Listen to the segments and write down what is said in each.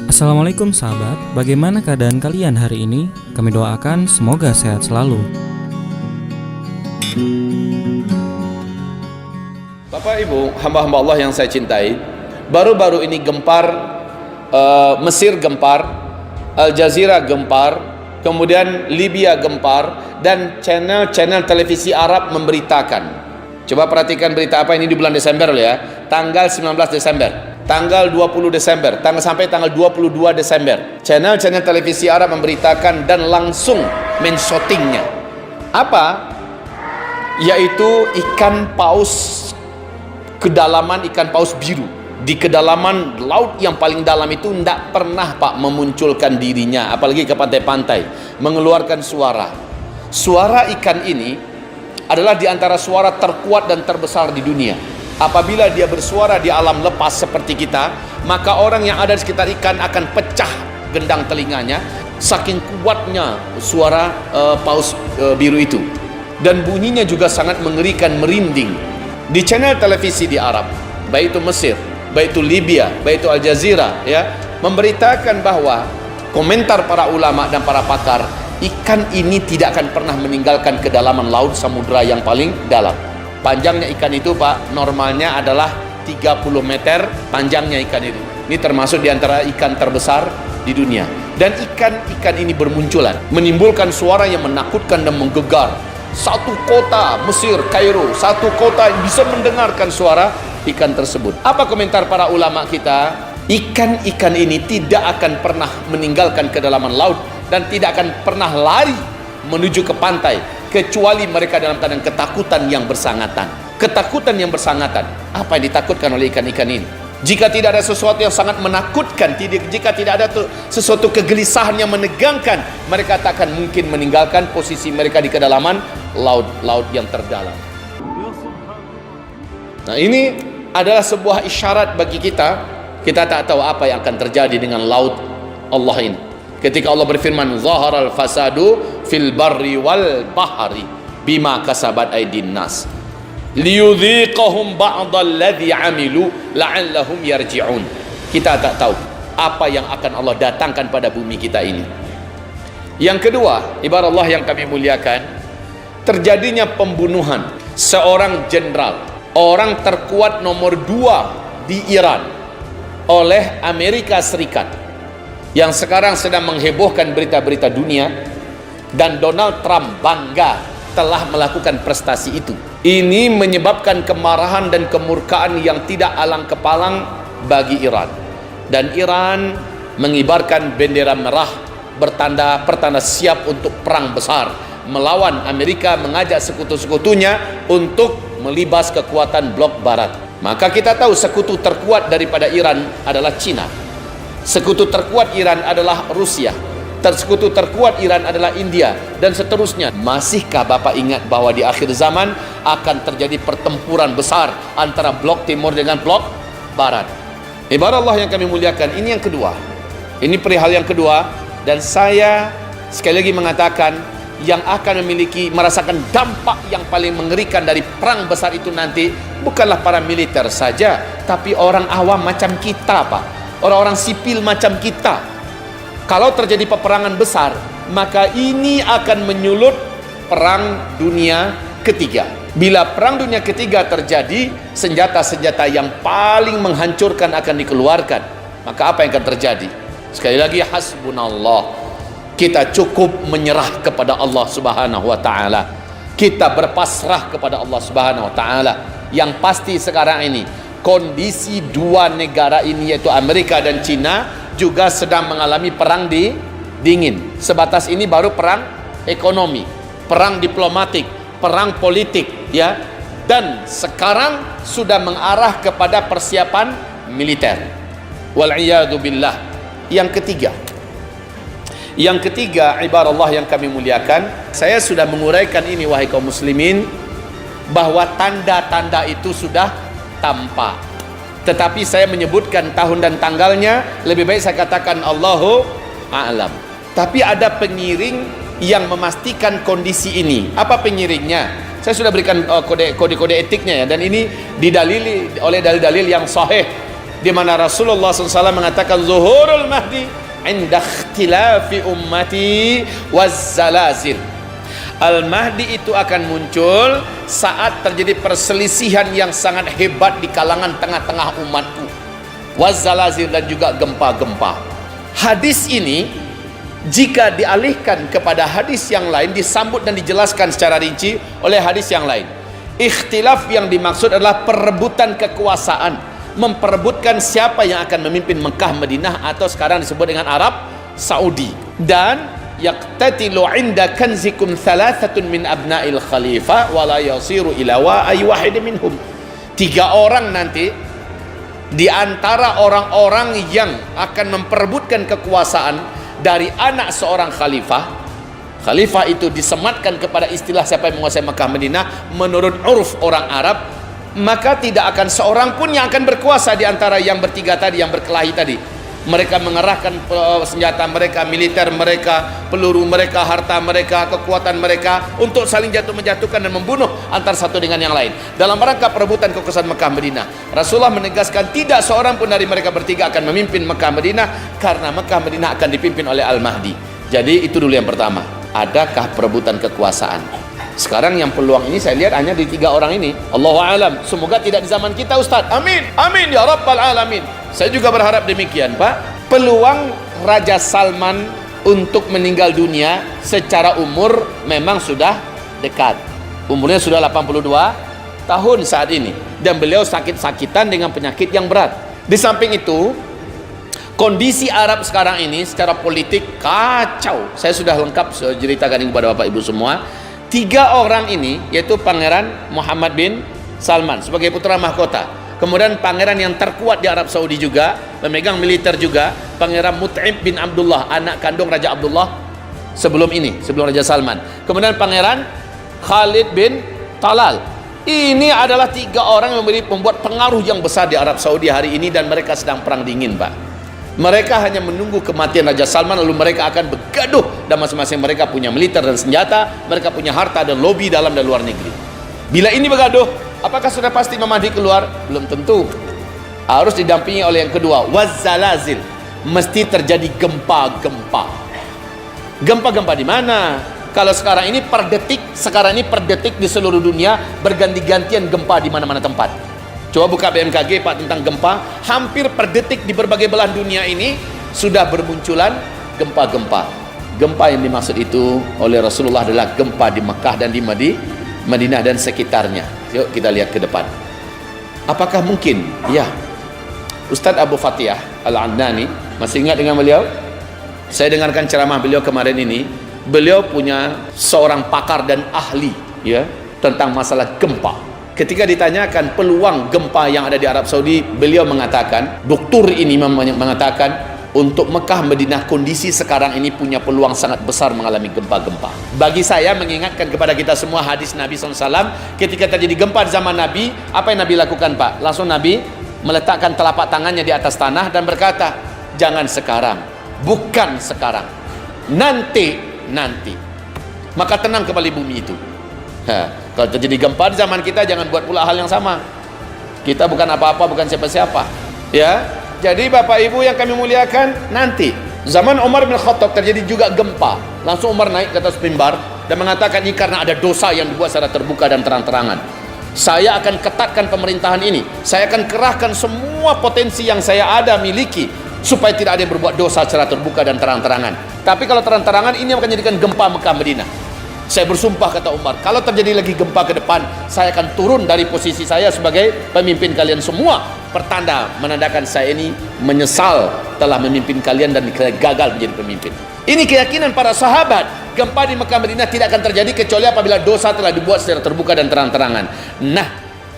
Assalamualaikum sahabat, bagaimana keadaan kalian hari ini? Kami doakan semoga sehat selalu. Bapak Ibu, hamba-hamba Allah yang saya cintai, baru-baru ini gempar, Mesir gempar, Al Jazeera gempar, kemudian Libya gempar, dan channel-channel televisi Arab memberitakan. Coba perhatikan berita apa ini di bulan Desember loh ya, tanggal 19 Desember, tanggal 20 Desember, sampai tanggal 22 Desember. Channel-channel televisi Arab memberitakan dan langsung men-shootingnya. Apa? Yaitu ikan paus, kedalaman ikan paus biru di kedalaman laut yang paling dalam itu tidak pernah Pak memunculkan dirinya, apalagi ke pantai-pantai, mengeluarkan suara. Suara ikan ini adalah di antara suara terkuat dan terbesar di dunia. Apabila dia bersuara di alam lepas seperti kita, maka orang yang ada di sekitar ikan akan pecah gendang telinganya, saking kuatnya suara paus biru itu. Dan bunyinya juga sangat mengerikan, merinding. Di channel televisi di Arab, baik itu Mesir, baik itu Libya, baik itu Al Jazeera, ya, memberitakan bahwa komentar para ulama dan para pakar, ikan ini tidak akan pernah meninggalkan kedalaman laut samudra yang paling dalam. Panjangnya ikan itu Pak, normalnya adalah 30 meter panjangnya ikan itu. Ini termasuk di antara ikan terbesar di dunia. Dan ikan-ikan ini bermunculan, menimbulkan suara yang menakutkan dan menggegar. Satu kota Mesir, Kairo, satu kota bisa mendengarkan suara ikan tersebut. Apa komentar para ulama kita? Ikan-ikan ini tidak akan pernah meninggalkan kedalaman laut dan tidak akan pernah lari menuju ke pantai, kecuali mereka dalam keadaan ketakutan yang bersangatan. Ketakutan yang bersangatan. Apa yang ditakutkan oleh ikan-ikan ini? Jika tidak ada sesuatu yang sangat menakutkan, jika tidak ada sesuatu kegelisahan yang menegangkan, mereka tak akan mungkin meninggalkan posisi mereka di kedalaman laut yang terdalam. Nah, ini adalah sebuah isyarat bagi kita. Kita tak tahu apa yang akan terjadi dengan laut Allah ini. Ketika Allah berfirman, "Zaharal fasadu fil barri wal bahri bima kasabat aydin nas liyudhiqahum ba'dalladzi 'amilu la'allahum yarji'un." Kita tak tahu apa yang akan Allah datangkan pada bumi kita ini. Yang kedua, ibarat Allah yang kami muliakan, terjadinya pembunuhan seorang jenderal, orang terkuat nomor 2 di Iran oleh Amerika Serikat, yang sekarang sedang menghebohkan berita-berita dunia, dan Donald Trump bangga telah melakukan prestasi itu. Ini menyebabkan kemarahan dan kemurkaan yang tidak alang kepalang bagi Iran. Dan Iran mengibarkan bendera merah pertanda siap untuk perang besar melawan Amerika, mengajak sekutu-sekutunya untuk melibas kekuatan blok barat. Maka kita tahu sekutu terkuat daripada Iran adalah Cina. Sekutu terkuat Iran adalah Rusia. Sekutu terkuat Iran adalah India, dan seterusnya. Masihkah Bapak ingat bahwa di akhir zaman akan terjadi pertempuran besar antara blok timur dengan blok barat? Ibarat Allah yang kami muliakan, ini yang kedua. Ini perihal yang kedua, dan saya sekali lagi mengatakan, yang akan merasakan dampak yang paling mengerikan dari perang besar itu nanti bukanlah para militer saja, tapi orang awam macam kita Pak, orang-orang sipil macam kita. Kalau terjadi peperangan besar, maka ini akan menyulut perang dunia ketiga. Bila perang dunia ketiga terjadi, senjata-senjata yang paling menghancurkan akan dikeluarkan. Maka apa yang akan terjadi? Sekali lagi, hasbunallah. Kita cukup menyerah kepada Allah Subhanahu wa taala. Kita berpasrah kepada Allah Subhanahu wa taala. Yang pasti sekarang ini kondisi dua negara ini, yaitu Amerika dan Cina, juga sedang mengalami perang dingin. Sebatas ini baru perang ekonomi, perang diplomatik, perang politik, ya. Dan sekarang sudah mengarah kepada persiapan militer. Wal'iyadu billah. Yang ketiga, ibarat Allah yang kami muliakan, saya sudah menguraikan ini wahai kaum muslimin, bahwa tanda-tanda itu sudah tampak. Tetapi saya menyebutkan tahun dan tanggalnya, lebih baik saya katakan Allahu a'lam. Tapi ada pengiring yang memastikan kondisi ini. Apa pengiringnya? Saya sudah berikan kode-kode etiknya ya, dan ini didalili oleh dalil-dalil yang sahih di mana Rasulullah SAW mengatakan zuhurul mahdi inda ikhtilafi ummati wazzalazil. Al-Mahdi itu akan muncul saat terjadi perselisihan yang sangat hebat di kalangan tengah-tengah umatku, wazzalazil, dan juga gempa-gempa. Hadis ini jika dialihkan kepada hadis yang lain disambut dan dijelaskan secara rinci oleh hadis yang lain. Ikhtilaf yang dimaksud adalah perebutan kekuasaan, memperebutkan siapa yang akan memimpin Mekah, Madinah, atau sekarang disebut dengan Arab Saudi. Dan yaqtatilu inda kanzikum thalathatun min abna'il khalifah wa la yasiru ila wahid minhum. 3 orang nanti di antara orang-orang yang akan memperebutkan kekuasaan dari anak seorang khalifah. Khalifah itu disematkan kepada istilah siapa yang menguasai Mekah, Madinah menurut uruf orang Arab. Maka tidak akan seorang pun yang akan berkuasa di antara yang bertiga tadi, yang berkelahi tadi. Mereka mengerahkan senjata mereka, militer mereka, peluru mereka, harta mereka, kekuatan mereka untuk saling menjatuhkan dan membunuh antara satu dengan yang lain dalam rangka perebutan kekuasaan Mekah, Madinah. Rasulullah menegaskan tidak seorang pun dari mereka bertiga akan memimpin Mekah, Madinah, karena Mekah, Madinah akan dipimpin oleh Al-Mahdi. Jadi itu dulu yang pertama. Adakah perebutan kekuasaan? Sekarang yang peluang ini saya lihat hanya di 3 orang ini. Allahu a'lam. Semoga tidak di zaman kita, Ustaz. Amin. Amin ya rabbal alamin. Saya juga berharap demikian, Pak. Peluang Raja Salman untuk meninggal dunia secara umur memang sudah dekat. Umurnya sudah 82 tahun saat ini, dan beliau sakit-sakitan dengan penyakit yang berat. Di samping itu, kondisi Arab sekarang ini secara politik kacau. Saya sudah lengkap ceritakan ini kepada Bapak Ibu semua. 3 orang ini, yaitu Pangeran Muhammad bin Salman sebagai putra mahkota, kemudian pangeran yang terkuat di Arab Saudi juga, pemegang militer juga, Pangeran Mut'im bin Abdullah, anak kandung Raja Abdullah sebelum Raja Salman, kemudian Pangeran Khalid bin Talal. Ini adalah 3 orang yang membuat pengaruh yang besar di Arab Saudi hari ini, dan mereka sedang perang dingin, Pak. Mereka hanya menunggu kematian Raja Salman, lalu mereka akan bergaduh, dan masing-masing mereka punya militer dan senjata, mereka punya harta dan lobi dalam dan luar negeri. Bila ini bergaduh, apakah sudah pasti Imam Mahdi keluar? Belum tentu. Harus didampingi oleh yang kedua, wazzalazil. Mesti terjadi gempa-gempa. Gempa-gempa di mana? Kalau sekarang ini per detik di seluruh dunia berganti-gantian gempa di mana-mana tempat. Coba buka BMKG, Pak, tentang gempa. Hampir per detik di berbagai belahan dunia ini sudah bermunculan gempa-gempa. Gempa yang dimaksud itu oleh Rasulullah adalah gempa di Mekah dan di Madinah dan sekitarnya. Yuk kita lihat ke depan. Apakah mungkin? Ya. Ustadz Abu Fatihah Al-Adnani, masih ingat dengan beliau? Saya dengarkan ceramah beliau kemarin ini. Beliau punya seorang pakar dan ahli, ya, tentang masalah gempa. Ketika ditanyakan peluang gempa yang ada di Arab Saudi, beliau mengatakan, doktor ini mengatakan, untuk Mekah, Madinah kondisi sekarang ini punya peluang sangat besar mengalami gempa-gempa. Bagi saya mengingatkan kepada kita semua hadis Nabi SAW, ketika terjadi gempa di zaman Nabi, apa yang Nabi lakukan, Pak? Langsung Nabi meletakkan telapak tangannya di atas tanah dan berkata, jangan sekarang, bukan sekarang, nanti. Maka tenang kembali bumi itu. Kalau terjadi gempa di zaman kita, jangan buat pula hal yang sama. Kita bukan apa-apa, bukan siapa-siapa, ya. Jadi Bapak Ibu yang kami muliakan, nanti zaman Umar bin Khattab terjadi juga gempa. Langsung Umar naik ke atas mimbar dan mengatakan, ini karena ada dosa yang dibuat secara terbuka dan terang-terangan. Saya akan ketatkan pemerintahan ini. Saya akan kerahkan semua potensi yang saya ada miliki supaya tidak ada yang berbuat dosa secara terbuka dan terang-terangan. Tapi kalau terang-terangan, ini akan menjadikan gempa Mekah, Madinah. Saya bersumpah, kata Umar, kalau terjadi lagi gempa ke depan, saya akan turun dari posisi saya sebagai pemimpin kalian semua. Pertanda menandakan saya ini menyesal telah memimpin kalian dan gagal menjadi pemimpin. Ini keyakinan para sahabat. Gempa di Mekah, Madinah tidak akan terjadi kecuali apabila dosa telah dibuat secara terbuka dan terang-terangan. Nah,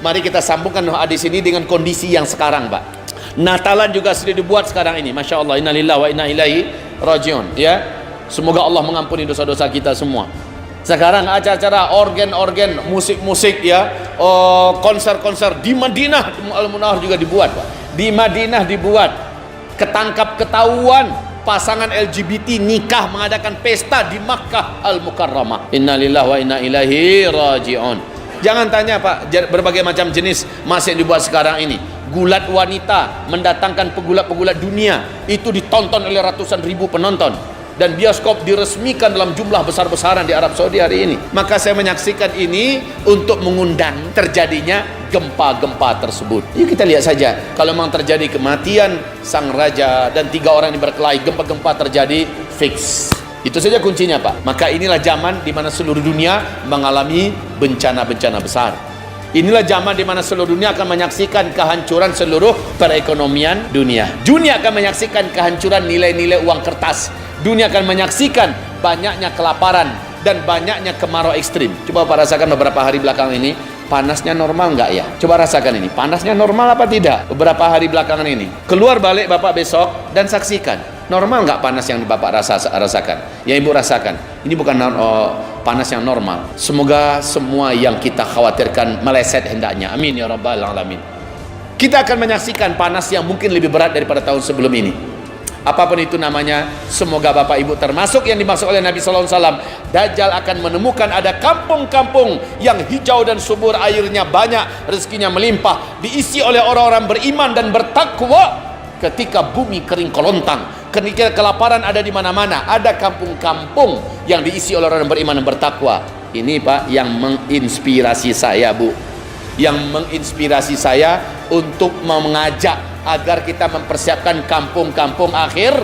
mari kita sambungkan hadis ini dengan kondisi yang sekarang, Pak. Natalan juga sudah dibuat sekarang ini. Masya Allah, innalillahi wa inna ilaihi rajiun, ya. Semoga Allah mengampuni dosa-dosa kita semua. Sekarang acara-acara organ-organ, musik-musik, ya, konser-konser di Madinah Al-Munawwarah juga dibuat, Pak. Di Madinah dibuat. Ketahuan pasangan LGBT nikah mengadakan pesta di Makkah Al-Mukarramah. Innalillahi wa inna ilaihi rajiun. Jangan tanya, Pak, berbagai macam jenis masih dibuat sekarang ini. gulat wanita mendatangkan pegulat-pegulat dunia, itu ditonton oleh ratusan ribu penonton, dan bioskop diresmikan dalam jumlah besar-besaran di Arab Saudi hari ini. Maka saya menyaksikan ini untuk mengundang terjadinya gempa-gempa tersebut. Yuk kita lihat saja, kalau memang terjadi kematian sang raja dan 3 orang yang berkelahi, gempa-gempa terjadi, fix. Itu saja kuncinya, Pak. Maka inilah zaman di mana seluruh dunia mengalami bencana-bencana besar. Inilah zaman di mana seluruh dunia akan menyaksikan kehancuran seluruh perekonomian dunia. Dunia akan menyaksikan kehancuran nilai-nilai uang kertas. Dunia akan menyaksikan banyaknya kelaparan dan banyaknya kemarau ekstrim. Coba Bapak rasakan beberapa hari belakang ini, panasnya normal nggak ya? Coba rasakan ini, panasnya normal apa tidak? Beberapa hari belakangan ini. Keluar balik Bapak besok dan saksikan. Normal nggak panas yang Bapak rasakan? Yang Ibu rasakan? Ini bukan panas yang normal. Semoga semua yang kita khawatirkan meleset hendaknya. Amin ya rabbal alamin. Kita akan menyaksikan panas yang mungkin lebih berat daripada tahun sebelum ini. Apapun itu namanya, semoga Bapak Ibu termasuk yang dimaksud oleh Nabi SAW. Dajjal akan menemukan ada kampung-kampung yang hijau dan subur, airnya banyak, rezekinya melimpah, diisi oleh orang-orang beriman dan bertakwa. Ketika bumi kering kelontang, ketika kelaparan ada di mana-mana, ada kampung-kampung yang diisi oleh orang beriman dan bertakwa. Ini Pak yang menginspirasi saya, Bu, yang menginspirasi saya untuk mengajak agar kita mempersiapkan kampung-kampung akhir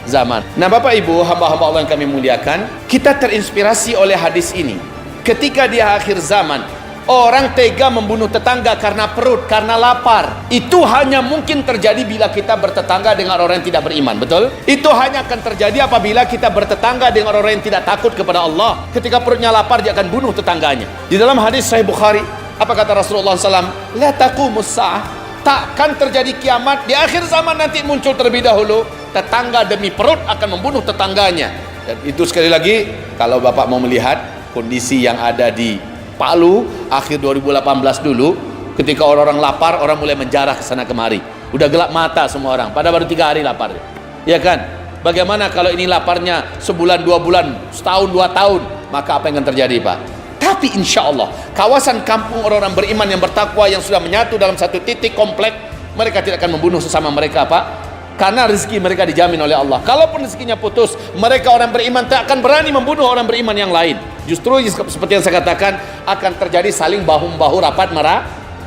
zaman. Nah Bapak Ibu, hamba-hamba Allah yang kami muliakan, kita terinspirasi oleh hadis ini. Ketika di akhir zaman, orang tega membunuh tetangga karena perut, karena lapar. Itu hanya mungkin terjadi bila kita bertetangga dengan orang yang tidak beriman, betul? Itu hanya akan terjadi apabila kita bertetangga dengan orang yang tidak takut kepada Allah. Ketika perutnya lapar, dia akan bunuh tetangganya. Di dalam hadis Sahih Bukhari, apa kata Rasulullah SAW? La taqumus sa'ah. Takkan terjadi kiamat, di akhir zaman nanti muncul terlebih dahulu tetangga demi perut akan membunuh tetangganya. Dan itu sekali lagi, kalau Bapak mau melihat kondisi yang ada di Palu akhir 2018 dulu, ketika orang-orang lapar, orang mulai menjarah ke sana kemari. Udah gelap mata semua orang, pada baru 3 hari lapar. Ya kan? Bagaimana kalau ini laparnya sebulan, 2 bulan, setahun, 2 tahun? Maka apa yang akan terjadi, Pak? Tapi insya Allah, kawasan kampung orang-orang beriman yang bertakwa yang sudah menyatu dalam satu titik komplek, mereka tidak akan membunuh sesama mereka, Pak. Karena rezeki mereka dijamin oleh Allah. Kalaupun rezekinya putus, mereka orang beriman tak akan berani membunuh orang beriman yang lain. Justru seperti yang saya katakan, akan terjadi saling bahu-bahu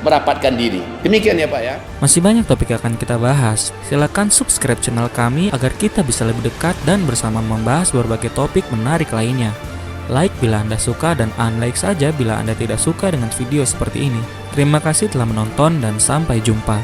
merapatkan diri. Demikian ya Pak ya. Masih banyak topik yang akan kita bahas. Silakan subscribe channel kami agar kita bisa lebih dekat dan bersama membahas berbagai topik menarik lainnya. Like bila Anda suka dan unlike saja bila Anda tidak suka dengan video seperti ini. Terima kasih telah menonton dan sampai jumpa.